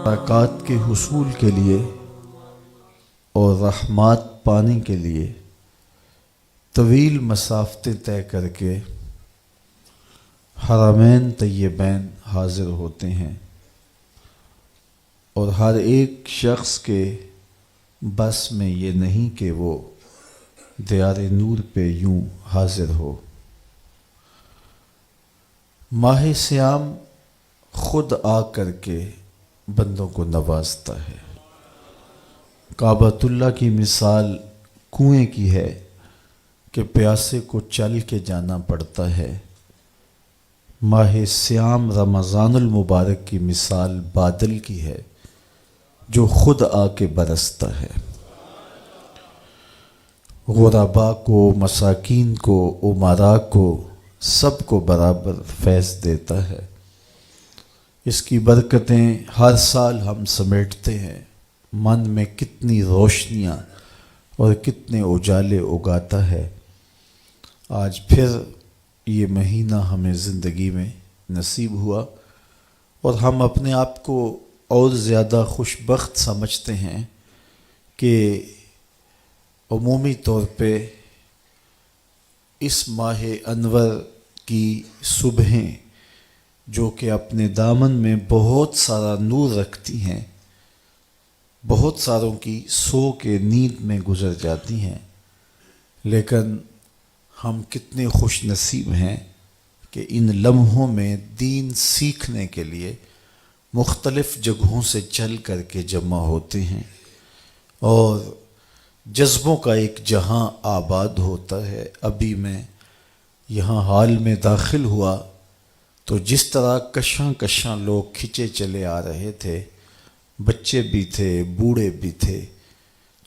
برکات کے حصول کے لیے اور رحمات پانے کے لیے طویل مسافتیں طے کر کے حرمین طیبین حاضر ہوتے ہیں، اور ہر ایک شخص کے بس میں یہ نہیں کہ وہ دیار نور پہ یوں حاضر ہو۔ ماہ صیام خود آ کر کے بندوں کو نوازتا ہے۔ کعبۃ اللہ کی مثال کنویں کی ہے کہ پیاسے کو چل کے جانا پڑتا ہے۔ ماہ صیام رمضان المبارک کی مثال بادل کی ہے جو خود آ کے برستا ہے، غرباء کو، مساکین کو، امراء کو، سب کو برابر فیض دیتا ہے۔ اس کی برکتیں ہر سال ہم سمیٹتے ہیں، من میں کتنی روشنیاں اور کتنے اجالے اگاتا ہے۔ آج پھر یہ مہینہ ہمیں زندگی میں نصیب ہوا اور ہم اپنے آپ کو اور زیادہ خوش بخت سمجھتے ہیں کہ عمومی طور پہ اس ماہ انور کی صبحیں جو کہ اپنے دامن میں بہت سارا نور رکھتی ہیں، بہت ساروں کی سو کے نیند میں گزر جاتی ہیں، لیکن ہم کتنے خوش نصیب ہیں کہ ان لمحوں میں دین سیکھنے کے لیے مختلف جگہوں سے چل کر کے جمع ہوتے ہیں اور جذبوں کا ایک جہاں آباد ہوتا ہے۔ ابھی میں یہاں حال میں داخل ہوا تو جس طرح کشاں کشاں لوگ کھچے چلے آ رہے تھے، بچے بھی تھے، بوڑھے بھی تھے،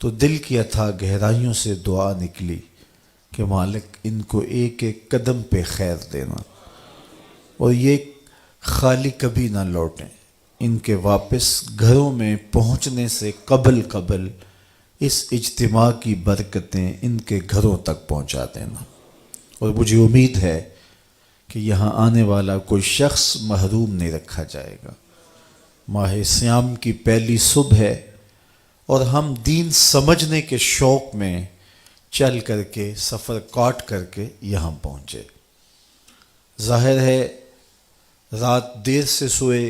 تو دل کی اتھاہ گہرائیوں سے دعا نکلی کہ مالک ان کو ایک ایک قدم پہ خیر دینا اور یہ خالی کبھی نہ لوٹیں، ان کے واپس گھروں میں پہنچنے سے قبل اس اجتماع کی برکتیں ان کے گھروں تک پہنچا دینا۔ اور مجھے امید ہے کہ یہاں آنے والا کوئی شخص محروم نہیں رکھا جائے گا۔ ماہ صیام کی پہلی صبح ہے اور ہم دین سمجھنے کے شوق میں چل کر کے سفر کاٹ کر کے یہاں پہنچے۔ ظاہر ہے رات دیر سے سوئے،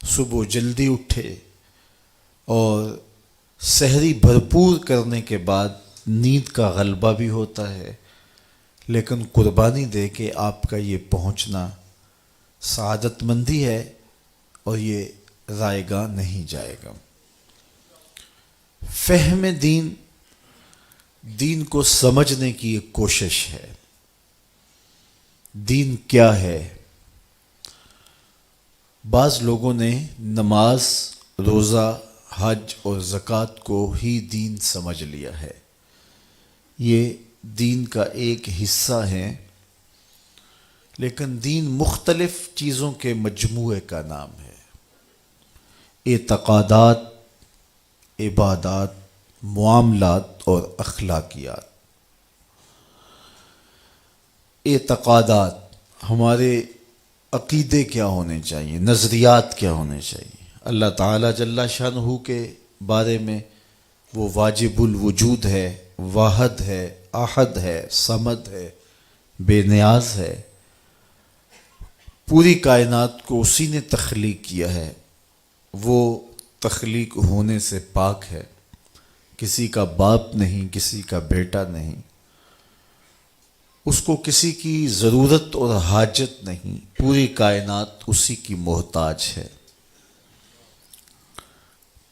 صبح جلدی اٹھے اور سحری بھرپور کرنے کے بعد نیند کا غلبہ بھی ہوتا ہے، لیکن قربانی دے کے آپ کا یہ پہنچنا سعادت مندی ہے اور یہ رائے گاہ نہیں جائے گا۔ فہم دین کو سمجھنے کی ایک کوشش ہے۔ دین کیا ہے؟ بعض لوگوں نے نماز، روزہ، حج اور زکوٰۃ کو ہی دین سمجھ لیا ہے۔ یہ دین کا ایک حصہ ہے، لیکن دین مختلف چیزوں کے مجموعے کا نام ہے۔ اعتقادات، عبادات، معاملات اور اخلاقیات۔ اعتقادات، ہمارے عقیدے کیا ہونے چاہیے، نظریات کیا ہونے چاہیے اللہ تعالیٰ جل شانہ کے بارے میں۔ وہ واجب الوجود ہے، واحد ہے، احد ہے، صمد ہے، بے نیاز ہے، پوری کائنات کو اسی نے تخلیق کیا ہے، وہ تخلیق ہونے سے پاک ہے، کسی کا باپ نہیں، کسی کا بیٹا نہیں، اس کو کسی کی ضرورت اور حاجت نہیں، پوری کائنات اسی کی محتاج ہے۔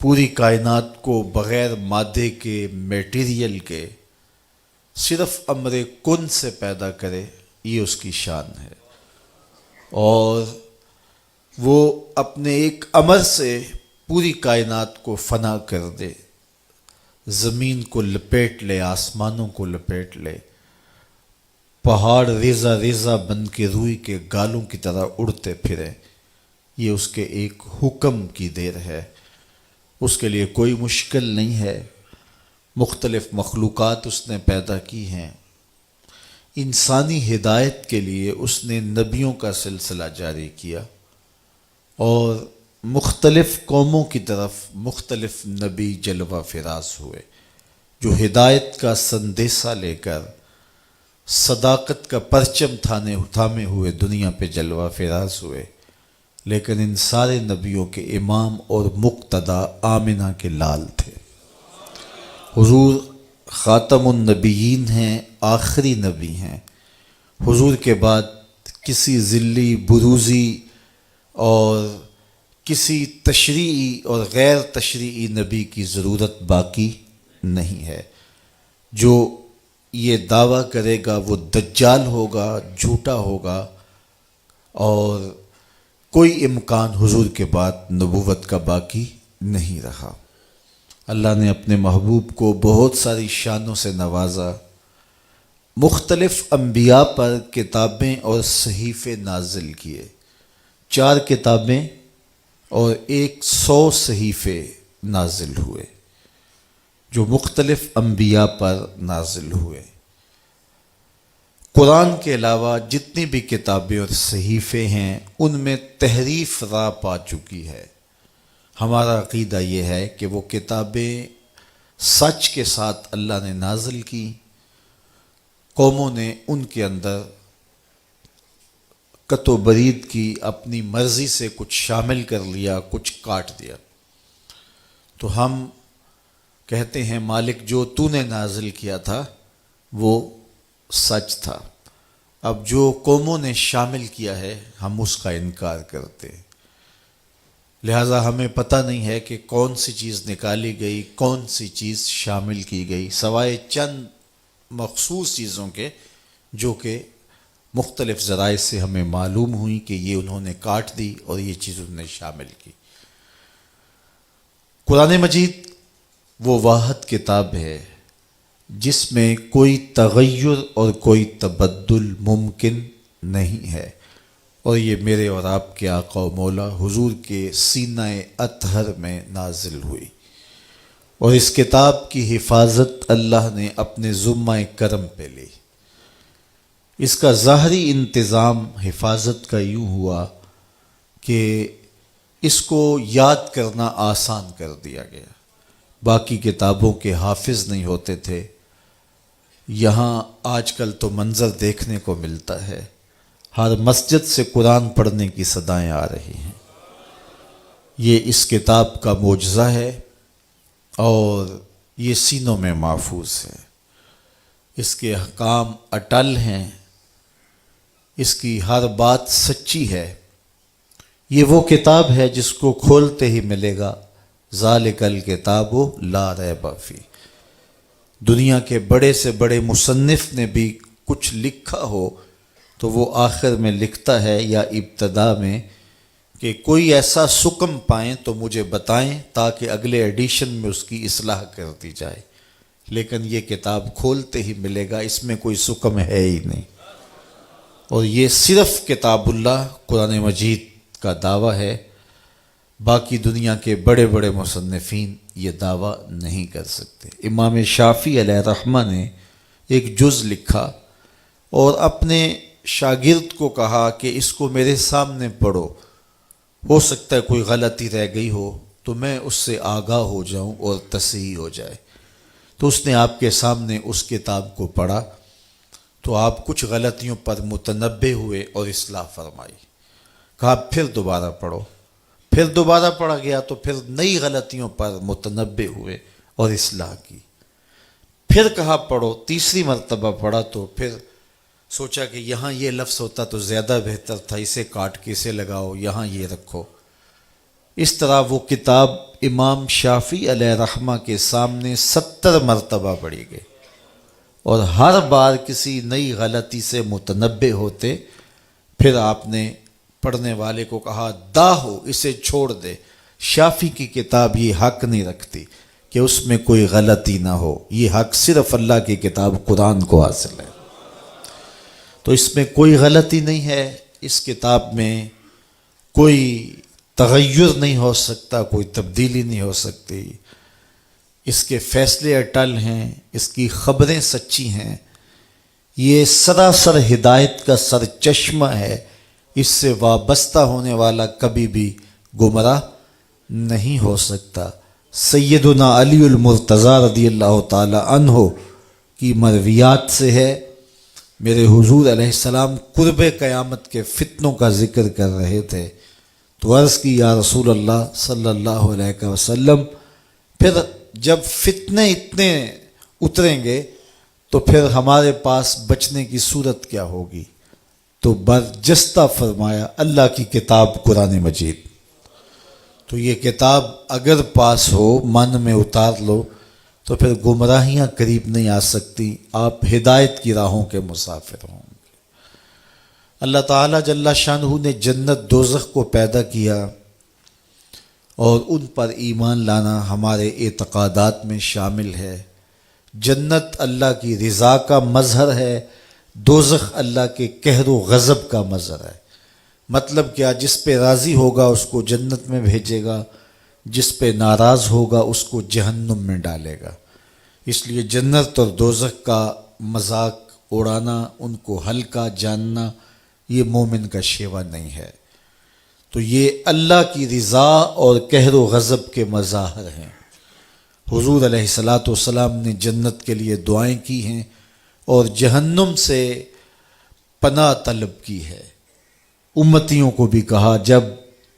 پوری کائنات کو بغیر مادے کے، میٹیریل کے، صرف امر کن سے پیدا کرے، یہ اس کی شان ہے، اور وہ اپنے ایک امر سے پوری کائنات کو فنا کر دے، زمین کو لپیٹ لے، آسمانوں کو لپیٹ لے، پہاڑ ریزہ ریزہ بن کے روئی کے گالوں کی طرح اڑتے پھرے، یہ اس کے ایک حکم کی دیر ہے۔ اس کے لیے کوئی مشکل نہیں ہے۔ مختلف مخلوقات اس نے پیدا کی ہیں۔ انسانی ہدایت کے لیے اس نے نبیوں کا سلسلہ جاری کیا، اور مختلف قوموں کی طرف مختلف نبی جلوہ فراز ہوئے جو ہدایت کا سندیسہ لے کر صداقت کا پرچم تھامے ہوئے دنیا پہ جلوہ فراز ہوئے، لیکن ان سارے نبیوں کے امام اور مقتدا آمنہ کے لال تھے۔ حضور خاتم النبیین ہیں، آخری نبی ہیں۔ حضور کے بعد کسی ذلی بروزی اور کسی تشریعی اور غیر تشریعی نبی کی ضرورت باقی نہیں ہے۔ جو یہ دعویٰ کرے گا وہ دجال ہوگا، جھوٹا ہوگا، اور کوئی امکان حضور کے بعد نبوت کا باقی نہیں رہا۔ اللہ نے اپنے محبوب کو بہت ساری شانوں سے نوازا، مختلف انبیاء پر کتابیں اور صحیفے نازل کیے، 4 کتابیں اور 100 صحیفے نازل ہوئے جو مختلف انبیاء پر نازل ہوئے۔ قرآن کے علاوہ جتنی بھی کتابیں اور صحیفے ہیں ان میں تحریف راہ پا چکی ہے۔ ہمارا عقیدہ یہ ہے کہ وہ کتابیں سچ کے ساتھ اللہ نے نازل کی، قوموں نے ان کے اندر قط و برید کی، اپنی مرضی سے کچھ شامل کر لیا، کچھ کاٹ دیا۔ تو ہم کہتے ہیں مالک جو تو نے نازل کیا تھا وہ سچ تھا، اب جو قوموں نے شامل کیا ہے ہم اس کا انکار کرتے ہیں۔ لہٰذا ہمیں پتہ نہیں ہے کہ کون سی چیز نکالی گئی، کون سی چیز شامل کی گئی، سوائے چند مخصوص چیزوں کے جو کہ مختلف ذرائع سے ہمیں معلوم ہوئی کہ یہ انہوں نے کاٹ دی اور یہ چیز انہوں نے شامل کی۔ قرآن مجید وہ واحد کتاب ہے جس میں کوئی تغیر اور کوئی تبدل ممکن نہیں ہے، اور یہ میرے اور آپ کے آقا و مولا حضور کے سینہ اطہر میں نازل ہوئی، اور اس کتاب کی حفاظت اللہ نے اپنے ذمہ کرم پہ لی۔ اس کا ظاہری انتظام حفاظت کا یوں ہوا کہ اس کو یاد کرنا آسان کر دیا گیا۔ باقی کتابوں کے حافظ نہیں ہوتے تھے، یہاں آج کل تو منظر دیکھنے کو ملتا ہے، ہر مسجد سے قرآن پڑھنے کی صدائیں آ رہی ہیں۔ یہ اس کتاب کا معجزہ ہے اور یہ سینوں میں محفوظ ہے، اس کے احکام اٹل ہیں، اس کی ہر بات سچی ہے۔ یہ وہ کتاب ہے جس کو کھولتے ہی ملے گا ذالک الکتاب لا ریب فیہ۔ دنیا کے بڑے سے بڑے مصنف نے بھی کچھ لکھا ہو تو وہ آخر میں لکھتا ہے یا ابتدا میں کہ کوئی ایسا سکم پائیں تو مجھے بتائیں تاکہ اگلے ایڈیشن میں اس کی اصلاح کر دی جائے، لیکن یہ کتاب کھولتے ہی ملے گا اس میں کوئی سکم ہے ہی نہیں۔ اور یہ صرف کتاب اللہ قرآن مجید کا دعویٰ ہے، باقی دنیا کے بڑے بڑے مصنفین یہ دعویٰ نہیں کر سکتے۔ امام شافعی علیہ رحمہ نے ایک جز لکھا اور اپنے شاگرد کو کہا کہ اس کو میرے سامنے پڑھو، ہو سکتا ہے کوئی غلطی رہ گئی ہو تو میں اس سے آگاہ ہو جاؤں اور تصحیح ہو جائے۔ تو اس نے آپ کے سامنے اس کتاب کو پڑھا تو آپ کچھ غلطیوں پر متنبہ ہوئے اور اصلاح فرمائی۔ کہا پھر دوبارہ پڑھو، پھر دوبارہ پڑھا گیا تو پھر نئی غلطیوں پر متنبہ ہوئے اور اصلاح کی۔ پھر کہا پڑھو، تیسری مرتبہ پڑھا تو پھر سوچا کہ یہاں یہ لفظ ہوتا تو زیادہ بہتر تھا، اسے کاٹ کے اسے لگاؤ، یہاں یہ رکھو۔ اس طرح وہ کتاب امام شافعی علیہ رحمہ کے سامنے 70 مرتبہ پڑھی گئی، اور ہر بار کسی نئی غلطی سے متنبہ ہوتے۔ پھر آپ نے پڑھنے والے کو کہا داہو، اسے چھوڑ دے، شافعی کی کتاب یہ حق نہیں رکھتی کہ اس میں کوئی غلطی نہ ہو، یہ حق صرف اللہ کی کتاب قرآن کو حاصل ہے۔ تو اس میں کوئی غلطی نہیں ہے، اس کتاب میں کوئی تغیر نہیں ہو سکتا، کوئی تبدیلی نہیں ہو سکتی، اس کے فیصلے اٹل ہیں، اس کی خبریں سچی ہیں، یہ سراسر ہدایت کا سرچشمہ ہے، اس سے وابستہ ہونے والا کبھی بھی گمراہ نہیں ہو سکتا۔ سیدنا علی المرتضی رضی اللہ تعالی عنہ کی مرویات سے ہے، میرے حضور علیہ السلام قرب قیامت کے فتنوں کا ذکر کر رہے تھے تو عرض کی یا رسول اللہ صلی اللہ علیہ وسلم، پھر جب فتنے اتنے اتریں گے تو پھر ہمارے پاس بچنے کی صورت کیا ہوگی؟ تو برجستہ فرمایا اللہ کی کتاب قرآن مجید۔ تو یہ کتاب اگر پاس ہو، من میں اتار لو، تو پھر گمراہیاں قریب نہیں آ سکتی، آپ ہدایت کی راہوں کے مسافر ہوں گے۔ اللہ تعالیٰ جل شانہ نے جنت دوزخ کو پیدا کیا اور ان پر ایمان لانا ہمارے اعتقادات میں شامل ہے۔ جنت اللہ کی رضا کا مظہر ہے، دوزخ اللہ کے قہر و غضب کا مظہر ہے۔ مطلب کیا؟ جس پہ راضی ہوگا اس کو جنت میں بھیجے گا، جس پہ ناراض ہوگا اس کو جہنم میں ڈالے گا۔ اس لیے جنت اور دوزخ کا مذاق اڑانا، ان کو ہلکا جاننا، یہ مومن کا شیوا نہیں ہے۔ تو یہ اللہ کی رضا اور قہر و غضب کے مظاہر ہیں۔ حضور علیہ الصلاۃ والسلام نے جنت کے لیے دعائیں کی ہیں اور جہنم سے پناہ طلب کی ہے۔ امتیوں کو بھی کہا جب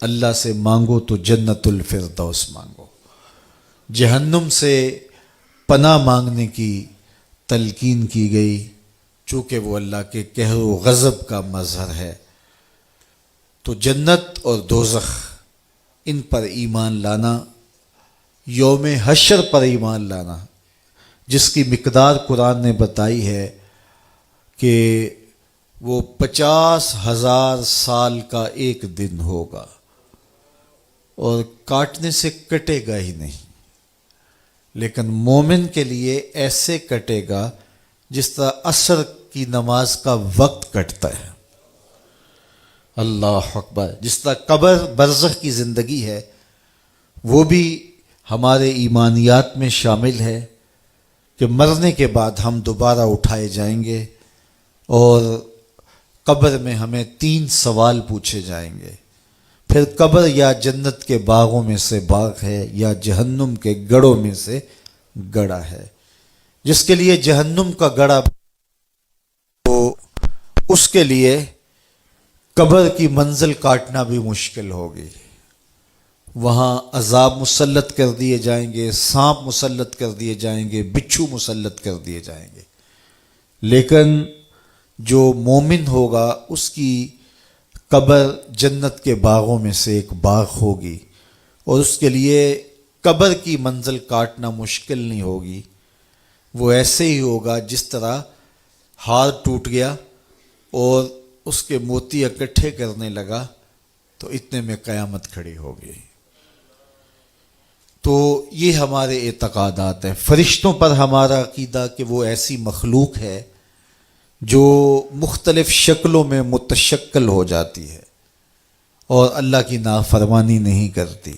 اللہ سے مانگو تو جنت الفردوس مانگو۔ جہنم سے پناہ مانگنے کی تلقین کی گئی چونکہ وہ اللہ کے قہر و غضب کا مظہر ہے۔ تو جنت اور دوزخ ان پر ایمان لانا، یوم حشر پر ایمان لانا، جس کی مقدار قرآن نے بتائی ہے کہ وہ 50,000 سال کا ایک دن ہوگا اور کاٹنے سے کٹے گا ہی نہیں، لیکن مومن کے لیے ایسے کٹے گا جس طرح عصر کی نماز کا وقت کٹتا ہے۔ اللہ اکبر! جس طرح قبر برزخ کی زندگی ہے وہ بھی ہمارے ایمانیات میں شامل ہے کہ مرنے کے بعد ہم دوبارہ اٹھائے جائیں گے اور قبر میں ہمیں 3 سوال پوچھے جائیں گے۔ پھر قبر یا جنت کے باغوں میں سے باغ ہے یا جہنم کے گڑھوں میں سے گڑھا ہے۔ جس کے لیے جہنم کا گڑھا تو اس کے لیے قبر کی منزل کاٹنا بھی مشکل ہوگی۔ وہاں عذاب مسلط کر دیے جائیں گے، سانپ مسلط کر دیے جائیں گے، بچھو مسلط کر دیے جائیں گے، لیکن جو مومن ہوگا اس کی قبر جنت کے باغوں میں سے ایک باغ ہوگی اور اس کے لیے قبر کی منزل کاٹنا مشکل نہیں ہوگی۔ وہ ایسے ہی ہوگا جس طرح ہار ٹوٹ گیا اور اس کے موتی اکٹھے کرنے لگا تو اتنے میں قیامت کھڑی ہو گئی۔ تو یہ ہمارے اعتقادات ہیں۔ فرشتوں پر ہمارا عقیدہ کہ وہ ایسی مخلوق ہے جو مختلف شکلوں میں متشکل ہو جاتی ہے اور اللہ کی نافرمانی نہیں کرتی۔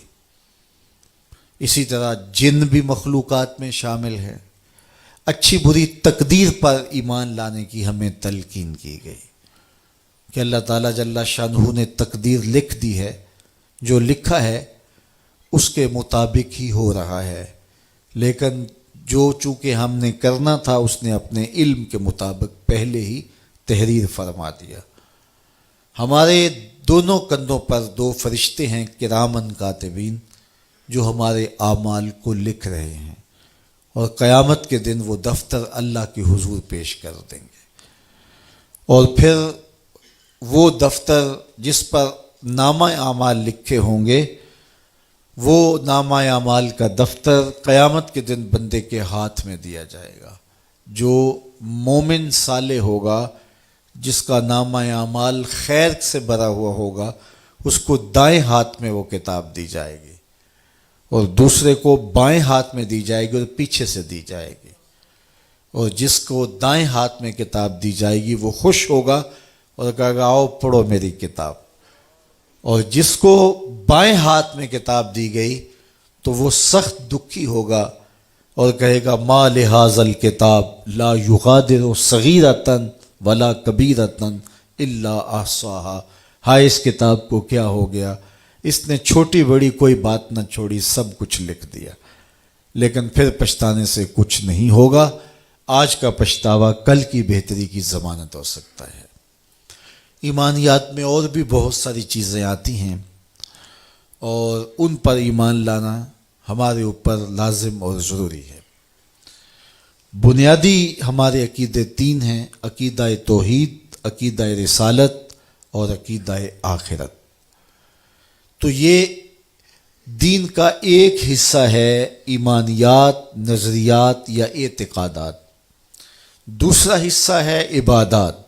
اسی طرح جن بھی مخلوقات میں شامل ہے۔ اچھی بری تقدیر پر ایمان لانے کی ہمیں تلقین کی گئی کہ اللہ تعالیٰ جل شانہ نے تقدیر لکھ دی ہے، جو لکھا ہے اس کے مطابق ہی ہو رہا ہے، لیکن جو چونکہ ہم نے کرنا تھا اس نے اپنے علم کے مطابق پہلے ہی تحریر فرما دیا۔ ہمارے دونوں کندھوں پر 2 فرشتے ہیں کرامن کاتبین جو ہمارے اعمال کو لکھ رہے ہیں اور قیامت کے دن وہ دفتر اللہ کے حضور پیش کر دیں گے، اور پھر وہ دفتر جس پر نامہ اعمال لکھے ہوں گے، وہ نامہ اعمال کا دفتر قیامت کے دن بندے کے ہاتھ میں دیا جائے گا۔ جو مومن صالح ہوگا، جس کا نامہ اعمال خیر سے بھرا ہوا ہوگا، اس کو دائیں ہاتھ میں وہ کتاب دی جائے گی اور دوسرے کو بائیں ہاتھ میں دی جائے گی اور پیچھے سے دی جائے گی، اور جس کو دائیں ہاتھ میں کتاب دی جائے گی وہ خوش ہوگا اور کہے گا آؤ پڑھو میری کتاب، اور جس کو بائیں ہاتھ میں کتاب دی گئی تو وہ سخت دکھی ہوگا اور کہے گا ما لہذا الکتاب لا یغادر صغیرۃ ولا کبیرۃ الا احصاها، ہائے اس کتاب کو کیا ہو گیا، اس نے چھوٹی بڑی کوئی بات نہ چھوڑی، سب کچھ لکھ دیا، لیکن پھر پچھتانے سے کچھ نہیں ہوگا۔ آج کا پچھتاوا کل کی بہتری کی ضمانت ہو سکتا ہے۔ ایمانیات میں اور بھی بہت ساری چیزیں آتی ہیں اور ان پر ایمان لانا ہمارے اوپر لازم اور ضروری ہے۔ بنیادی ہمارے عقیدے تین ہیں: عقیدہ توحید، عقیدہ رسالت اور عقیدہ آخرت۔ تو یہ دین کا ایک حصہ ہے ایمانیات، نظریات یا اعتقادات۔ دوسرا حصہ ہے عبادات۔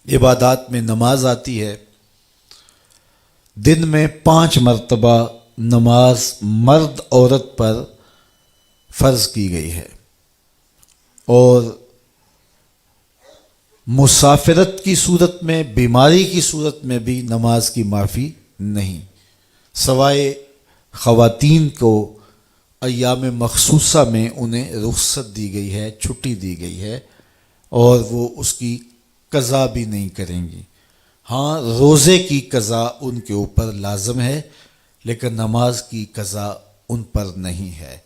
عبادات میں نماز آتی ہے۔ دن میں 5 مرتبہ نماز مرد عورت پر فرض کی گئی ہے، اور مسافرت کی صورت میں، بیماری کی صورت میں بھی نماز کی معافی نہیں، سوائے خواتین کو ایام مخصوصہ میں انہیں رخصت دی گئی ہے، چھٹی دی گئی ہے، اور وہ اس کی قضا بھی نہیں کریں گی۔ ہاں، روزے کی قضا ان کے اوپر لازم ہے، لیکن نماز کی قضا ان پر نہیں ہے۔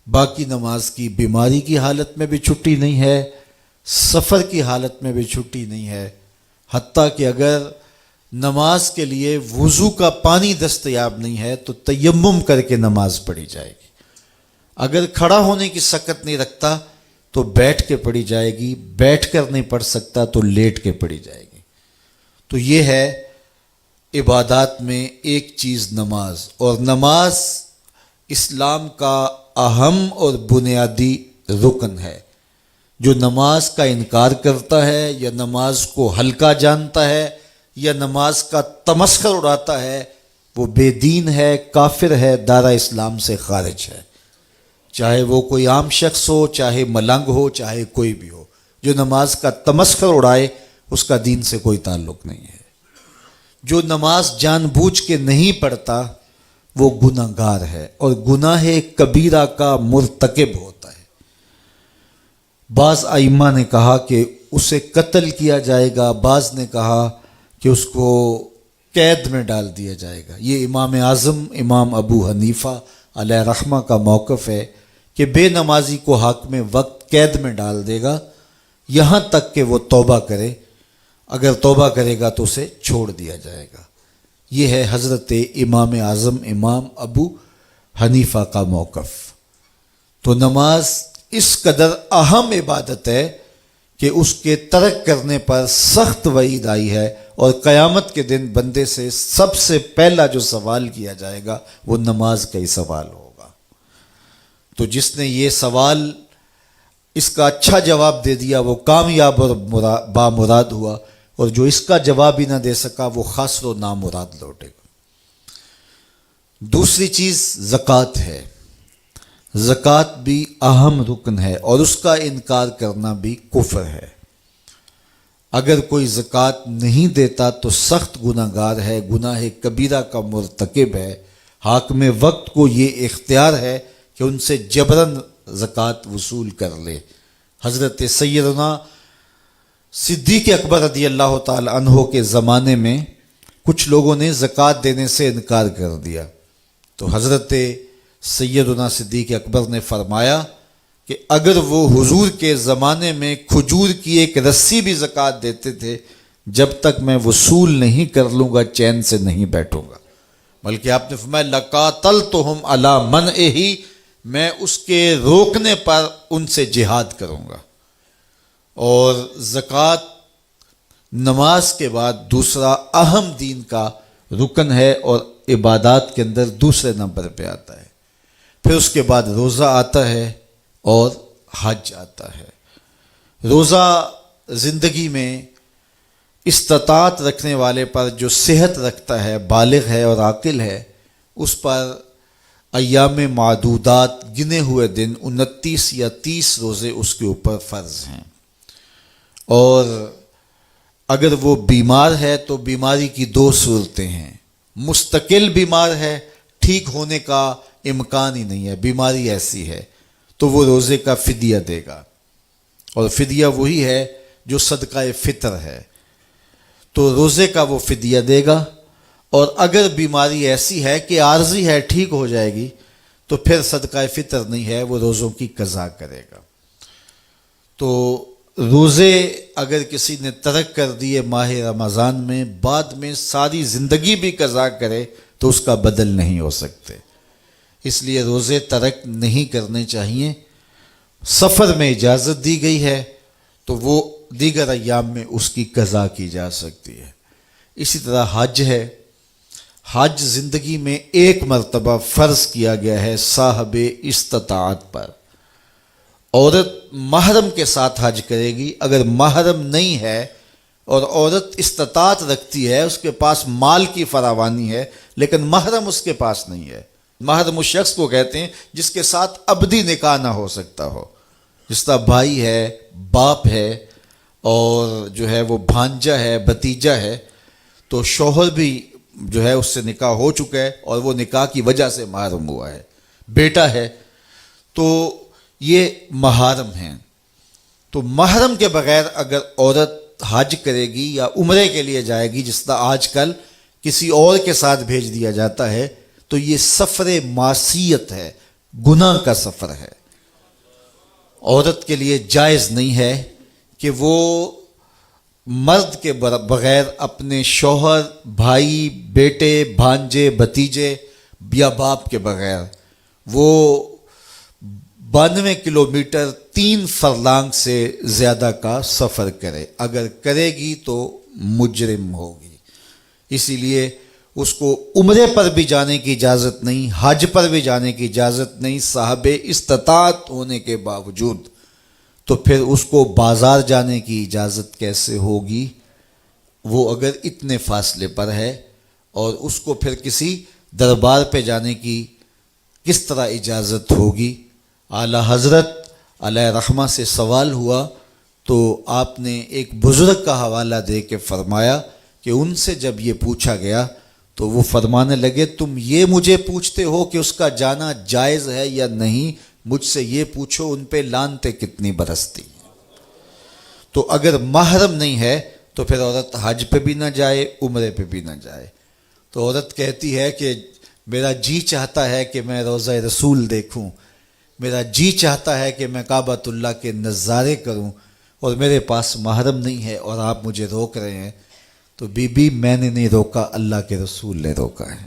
باقی نماز کی بیماری کی حالت میں بھی چھٹی نہیں ہے، سفر کی حالت میں بھی چھٹی نہیں ہے، حتیٰ کہ اگر نماز کے لیے وضو کا پانی دستیاب نہیں ہے تو تیمم کر کے نماز پڑھی جائے گی۔ اگر کھڑا ہونے کی سکت نہیں رکھتا تو بیٹھ کے پڑھی جائے گی، بیٹھ کر نہیں پڑھ سکتا تو لیٹ کے پڑھی جائے گی۔ تو یہ ہے عبادات میں ایک چیز نماز، اور نماز اسلام کا اہم اور بنیادی رکن ہے۔ جو نماز کا انکار کرتا ہے یا نماز کو ہلکا جانتا ہے یا نماز کا تمسخر اڑاتا ہے، وہ بے دین ہے، کافر ہے، دائرہ اسلام سے خارج ہے، چاہے وہ کوئی عام شخص ہو، چاہے ملنگ ہو، چاہے کوئی بھی ہو۔ جو نماز کا تمسخر اڑائے اس کا دین سے کوئی تعلق نہیں ہے۔ جو نماز جان بوجھ کے نہیں پڑھتا وہ گناہ گار ہے، اور گناہ کبیرہ کا مرتکب ہوتا ہے۔ بعض ائمہ نے کہا کہ اسے قتل کیا جائے گا، بعض نے کہا کہ اس کو قید میں ڈال دیا جائے گا۔ یہ امام اعظم امام ابو حنیفہ علیہ رحمہ کا موقف ہے کہ بے نمازی کو حاکم وقت قید میں ڈال دے گا یہاں تک کہ وہ توبہ کرے، اگر توبہ کرے گا تو اسے چھوڑ دیا جائے گا۔ یہ ہے حضرت امام اعظم امام ابو حنیفہ کا موقف۔ تو نماز اس قدر اہم عبادت ہے کہ اس کے ترک کرنے پر سخت وعید آئی ہے، اور قیامت کے دن بندے سے سب سے پہلا جو سوال کیا جائے گا وہ نماز کا ہی سوال ہوگا۔ تو جس نے یہ سوال اس کا اچھا جواب دے دیا وہ کامیاب اور بامراد ہوا، اور جو اس کا جواب ہی نہ دے سکا وہ خاسر و نامراد لوٹے گا۔ دوسری چیز زکوٰۃ ہے۔ زکوٰۃ بھی اہم رکن ہے، اور اس کا انکار کرنا بھی کفر ہے۔ اگر کوئی زکوٰۃ نہیں دیتا تو سخت گناہ گار ہے، گناہ کبیرہ کا مرتکب ہے۔ حاکم وقت کو یہ اختیار ہے کہ ان سے جبراً زکوٰۃ وصول کر لے۔ حضرت سیدنا صدیق اکبر رضی اللہ تعالی عنہ کے زمانے میں کچھ لوگوں نے زکوٰۃ دینے سے انکار کر دیا، تو حضرت سیدنا صدیق اکبر نے فرمایا کہ اگر وہ حضور کے زمانے میں کھجور کی ایک رسی بھی زکوٰۃ دیتے تھے، جب تک میں وصول نہیں کر لوں گا چین سے نہیں بیٹھوں گا، بلکہ آپ نے فرمایا لَقَاتَلْتُهُمْ عَلَىٰ مَنْعِهِ، میں اس کے روکنے پر ان سے جہاد کروں گا۔ اور زکوٰۃ نماز کے بعد دوسرا اہم دین کا رکن ہے، اور عبادات کے اندر دوسرے نمبر پہ آتا ہے۔ پھر اس کے بعد روزہ آتا ہے اور حج آتا ہے۔ روزہ زندگی میں استطاعت رکھنے والے پر، جو صحت رکھتا ہے، بالغ ہے اور عاقل ہے، اس پر ایام معدودات، گنے ہوئے دن 29 یا 30 روزے اس کے اوپر فرض ہیں۔ اور اگر وہ بیمار ہے تو بیماری کی 2 صورتیں ہیں: مستقل بیمار ہے، ٹھیک ہونے کا امکان ہی نہیں ہے، بیماری ایسی ہے، تو وہ روزے کا فدیہ دے گا، اور فدیہ وہی ہے جو صدقہ فطر ہے، تو روزے کا وہ فدیہ دے گا۔ اور اگر بیماری ایسی ہے کہ عارضی ہے، ٹھیک ہو جائے گی، تو پھر صدقہ فطر نہیں ہے، وہ روزوں کی قضا کرے گا۔ تو روزے اگر کسی نے ترک کر دیے ماہ رمضان میں، بعد میں ساری زندگی بھی قضا کرے تو اس کا بدل نہیں ہو سکتے، اس لیے روزے ترک نہیں کرنے چاہیے۔ سفر میں اجازت دی گئی ہے تو وہ دیگر ایام میں اس کی قضا کی جا سکتی ہے۔ اسی طرح حج ہے، حج زندگی میں ایک مرتبہ فرض کیا گیا ہے صاحب استطاعت پر۔ عورت محرم کے ساتھ حج کرے گی، اگر محرم نہیں ہے اور عورت استطاعت رکھتی ہے، اس کے پاس مال کی فراوانی ہے لیکن محرم اس کے پاس نہیں ہے۔ محرم اس شخص کو کہتے ہیں جس کے ساتھ ابدی نکاح نہ ہو سکتا ہو، جس کا بھائی ہے، باپ ہے، اور جو ہے وہ بھانجا ہے، بھتیجا ہے، تو شوہر بھی جو ہے اس سے نکاح ہو چکا ہے اور وہ نکاح کی وجہ سے محرم ہوا ہے، بیٹا ہے، تو یہ محارم ہیں۔ تو محرم کے بغیر اگر عورت حج کرے گی یا عمرے کے لیے جائے گی، جس طرح آج کل کسی اور کے ساتھ بھیج دیا جاتا ہے، تو یہ سفر معصیت ہے، گناہ کا سفر ہے۔ عورت کے لیے جائز نہیں ہے کہ وہ مرد کے بغیر اپنے شوہر، بھائی، بیٹے، بھانجے، بھتیجے یا باپ کے بغیر وہ 92 کلومیٹر 3 فرلانگ سے زیادہ کا سفر کرے۔ اگر کرے گی تو مجرم ہوگی، اسی لیے اس کو عمرے پر بھی جانے کی اجازت نہیں، حج پر بھی جانے کی اجازت نہیں صاحب استطاعت ہونے کے باوجود۔ تو پھر اس کو بازار جانے کی اجازت کیسے ہوگی؟ وہ اگر اتنے فاصلے پر ہے، اور اس کو پھر کسی دربار پہ جانے کی کس طرح اجازت ہوگی؟ اعلیٰ حضرت علیہ رحمہ سے سوال ہوا تو آپ نے ایک بزرگ کا حوالہ دے کے فرمایا کہ ان سے جب یہ پوچھا گیا تو وہ فرمانے لگے، تم یہ مجھے پوچھتے ہو کہ اس کا جانا جائز ہے یا نہیں، مجھ سے یہ پوچھو ان پہ لعنتیں کتنی برستی ہیں۔ تو اگر محرم نہیں ہے تو پھر عورت حج پہ بھی نہ جائے، عمرے پہ بھی نہ جائے۔ تو عورت کہتی ہے کہ میرا جی چاہتا ہے کہ میں روضہ رسول دیکھوں، میرا جی چاہتا ہے کہ میں کعبۃ اللہ کے نظارے کروں، اور میرے پاس محرم نہیں ہے اور آپ مجھے روک رہے ہیں۔ تو بی بی میں نے نہیں روکا، اللہ کے رسول نے روکا ہے۔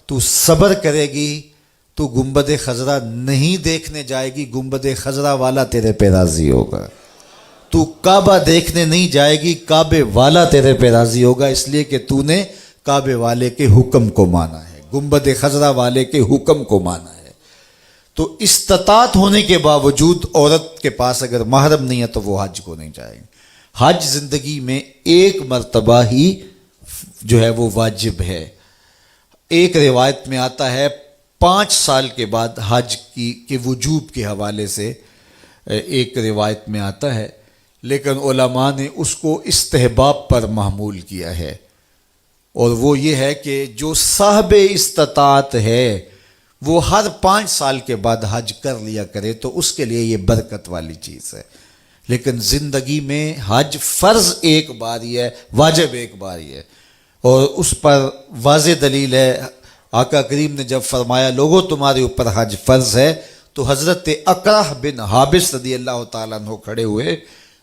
تو صبر کرے گی تو گنبد خضرا نہیں دیکھنے جائے گی، گنبد خضرا والا تیرے پہ راضی ہوگا۔ تو کعبہ دیکھنے نہیں جائے گی، کعبے والا تیرے پہ راضی ہوگا، اس لیے کہ تو نے کعبے والے کے حکم کو مانا ہے، گنبد خضرا والے کے حکم کو مانا ہے۔ تو استطاعت ہونے کے باوجود عورت کے پاس اگر محرم نہیں ہے تو وہ حج کو نہیں جائے گی۔ حج زندگی میں ایک مرتبہ ہی جو ہے وہ واجب ہے۔ ایک روایت میں آتا ہے 5 سال کے بعد حج کے وجوب کے حوالے سے ایک روایت میں آتا ہے، لیکن علماء نے اس کو استحباب پر محمول کیا ہے، اور وہ یہ ہے کہ جو صاحب استطاعت ہے وہ ہر 5 سال کے بعد حج کر لیا کرے تو اس کے لیے یہ برکت والی چیز ہے۔ لیکن زندگی میں حج فرض ایک بار ہی ہے، واجب ایک بار ہی ہے، اور اس پر واضح دلیل ہے۔ آقا کریم نے جب فرمایا لوگوں تمہارے اوپر حج فرض ہے، تو حضرت اقرع بن حابس رضی اللہ تعالیٰ عنہ کھڑے ہوئے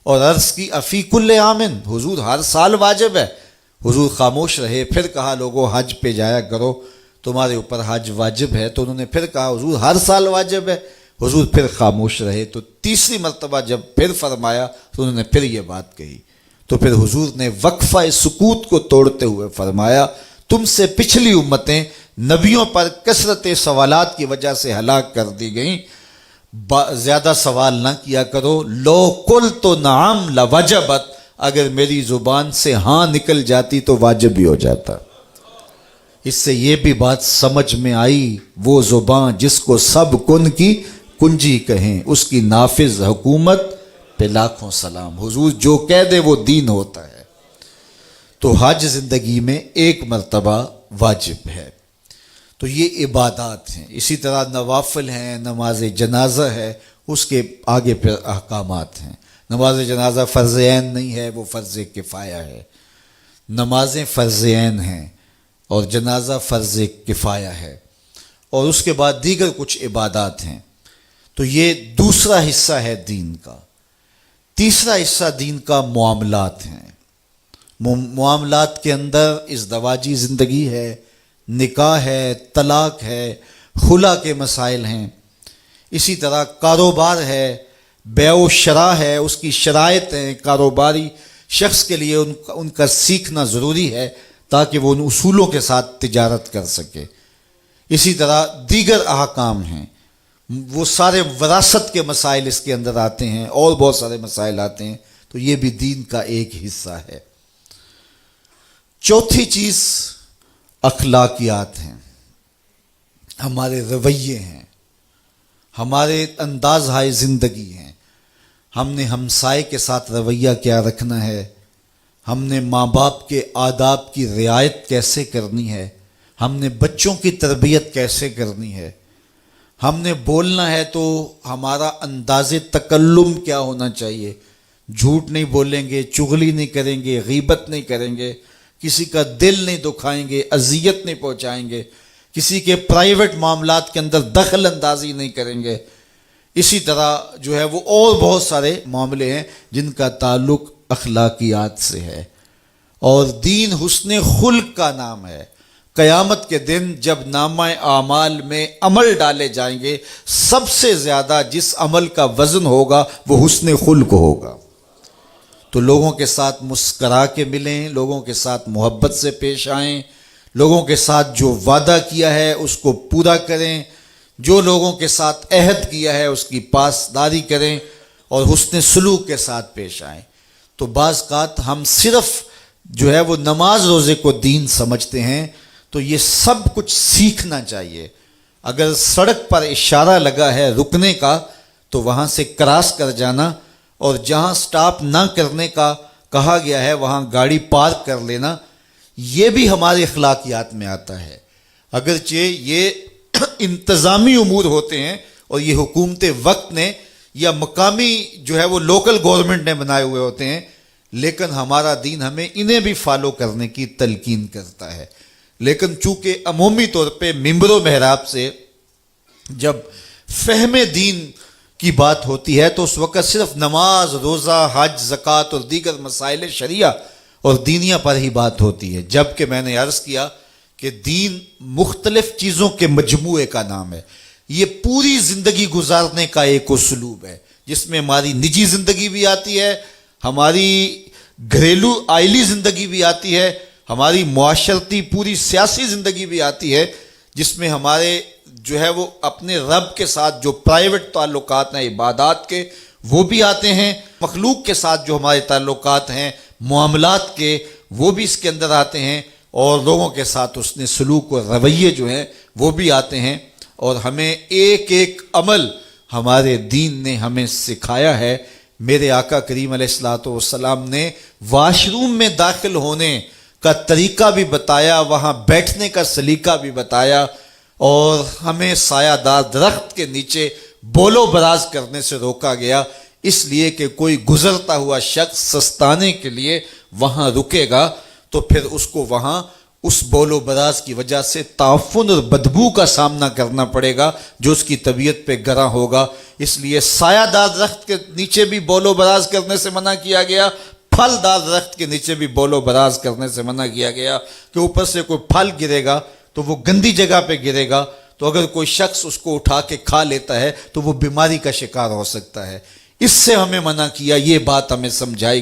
اور عرض کی افی کل عامن، حضور ہر سال واجب ہے۔ حضور خاموش رہے، پھر کہا لوگوں حج پہ جایا کرو، تمہارے اوپر حج واجب ہے۔ تو انہوں نے پھر کہا حضور ہر سال واجب ہے۔ حضور پھر خاموش رہے، تو تیسری مرتبہ جب پھر فرمایا تو انہوں نے پھر یہ بات کہی، تو پھر حضور نے وقفہ سکوت کو توڑتے ہوئے فرمایا تم سے پچھلی امتیں نبیوں پر کثرت سوالات کی وجہ سے ہلاک کر دی گئیں، زیادہ سوال نہ کیا کرو۔ لو قلت نعم لوجبت، اگر میری زبان سے ہاں نکل جاتی تو واجب بھی ہو جاتا۔ اس سے یہ بھی بات سمجھ میں آئی، وہ زبان جس کو سب کن کی کنجی کہیں، اس کی نافذ حکومت پہ لاکھوں سلام۔ حضور جو کہہ دے وہ دین ہوتا ہے۔ تو حج زندگی میں ایک مرتبہ واجب ہے۔ تو یہ عبادات ہیں۔ اسی طرح نوافل ہیں، نماز جنازہ ہے، اس کے آگے پھر احکامات ہیں۔ نماز جنازہ فرض عین نہیں ہے، وہ فرض کفایہ ہے۔ نمازیں فرض عین ہیں، اور جنازہ فرض کفایہ ہے، اور اس کے بعد دیگر کچھ عبادات ہیں۔ تو یہ دوسرا حصہ ہے دین کا۔ تیسرا حصہ دین کا معاملات ہیں۔ معاملات کے اندر ازدواجی زندگی ہے، نکاح ہے، طلاق ہے، خلا کے مسائل ہیں، اسی طرح کاروبار ہے، بیع و شراء ہے، اس کی شرائط ہیں، کاروباری شخص کے لیے ان کا سیکھنا ضروری ہے تاکہ وہ ان اصولوں کے ساتھ تجارت کر سکے۔ اسی طرح دیگر احکام ہیں، وہ سارے وراثت کے مسائل اس کے اندر آتے ہیں، اور بہت سارے مسائل آتے ہیں، تو یہ بھی دین کا ایک حصہ ہے۔ چوتھی چیز اخلاقیات ہیں، ہمارے رویے ہیں، ہمارے انداز ہائے زندگی ہیں۔ ہم نے ہمسائے کے ساتھ رویہ کیا رکھنا ہے، ہم نے ماں باپ کے آداب کی رعایت کیسے کرنی ہے، ہم نے بچوں کی تربیت کیسے کرنی ہے، ہم نے بولنا ہے تو ہمارا انداز تکلم کیا ہونا چاہیے، جھوٹ نہیں بولیں گے، چغلی نہیں کریں گے، غیبت نہیں کریں گے، کسی کا دل نہیں دکھائیں گے، اذیت نہیں پہنچائیں گے، کسی کے پرائیویٹ معاملات کے اندر دخل اندازی نہیں کریں گے۔ اسی طرح جو ہے وہ اور بہت سارے معاملے ہیں جن کا تعلق اخلاقیات سے ہے، اور دین حسن خلق کا نام ہے۔ قیامت کے دن جب نامہ اعمال میں عمل ڈالے جائیں گے، سب سے زیادہ جس عمل کا وزن ہوگا وہ حسن خلق ہوگا۔ تو لوگوں کے ساتھ مسکرا کے ملیں، لوگوں کے ساتھ محبت سے پیش آئیں، لوگوں کے ساتھ جو وعدہ کیا ہے اس کو پورا کریں، جو لوگوں کے ساتھ عہد کیا ہے اس کی پاسداری کریں، اور حسن سلوک کے ساتھ پیش آئیں۔ تو بعض اوقات ہم صرف جو ہے وہ نماز روزے کو دین سمجھتے ہیں، تو یہ سب کچھ سیکھنا چاہیے۔ اگر سڑک پر اشارہ لگا ہے رکنے کا تو وہاں سے کراس کر جانا، اور جہاں سٹاپ نہ کرنے کا کہا گیا ہے وہاں گاڑی پارک کر لینا، یہ بھی ہمارے اخلاقیات میں آتا ہے۔ اگرچہ یہ انتظامی امور ہوتے ہیں اور یہ حکومت وقت نے یا مقامی جو ہے وہ لوکل گورنمنٹ نے بنائے ہوئے ہوتے ہیں، لیکن ہمارا دین ہمیں انہیں بھی فالو کرنے کی تلقین کرتا ہے۔ لیکن چونکہ عمومی طور پہ ممبر و محراب سے جب فہم دین کی بات ہوتی ہے تو اس وقت صرف نماز، روزہ، حج، زکوٰۃ اور دیگر مسائل شریعہ اور دینیہ پر ہی بات ہوتی ہے، جبکہ میں نے عرض کیا کہ دین مختلف چیزوں کے مجموعے کا نام ہے۔ یہ پوری زندگی گزارنے کا ایک اسلوب ہے جس میں ہماری نجی زندگی بھی آتی ہے، ہماری گھریلو آئلی زندگی بھی آتی ہے، ہماری معاشرتی پوری سیاسی زندگی بھی آتی ہے، جس میں ہمارے جو ہے وہ اپنے رب کے ساتھ جو پرائیویٹ تعلقات ہیں عبادات کے وہ بھی آتے ہیں، مخلوق کے ساتھ جو ہمارے تعلقات ہیں معاملات کے وہ بھی اس کے اندر آتے ہیں، اور لوگوں کے ساتھ اس نے سلوک و رویے جو ہیں وہ بھی آتے ہیں۔ اور ہمیں ایک ایک عمل ہمارے دین نے ہمیں سکھایا ہے۔ میرے آقا کریم علیہ الصلوۃ والسلام نے واش روم میں داخل ہونے کا طریقہ بھی بتایا، وہاں بیٹھنے کا سلیقہ بھی بتایا، اور ہمیں سایہ دار درخت کے نیچے بول و براز کرنے سے روکا گیا، اس لیے کہ کوئی گزرتا ہوا شخص سستانے کے لیے وہاں رکے گا تو پھر اس کو وہاں اس بول و براز کی وجہ سے تعفن اور بدبو کا سامنا کرنا پڑے گا جو اس کی طبیعت پہ گراں ہوگا۔ اس لیے سایہ دار درخت کے نیچے بھی بول و براز کرنے سے منع کیا گیا، پھل دار درخت کے نیچے بھی بول و براز کرنے سے منع کیا گیا، کہ اوپر سے کوئی پھل گرے گا تو وہ گندی جگہ پہ گرے گا، تو اگر کوئی شخص اس کو اٹھا کے کھا لیتا ہے تو وہ بیماری کا شکار ہو سکتا ہے۔ اس سے ہمیں منع کیا، یہ بات ہمیں سمجھائی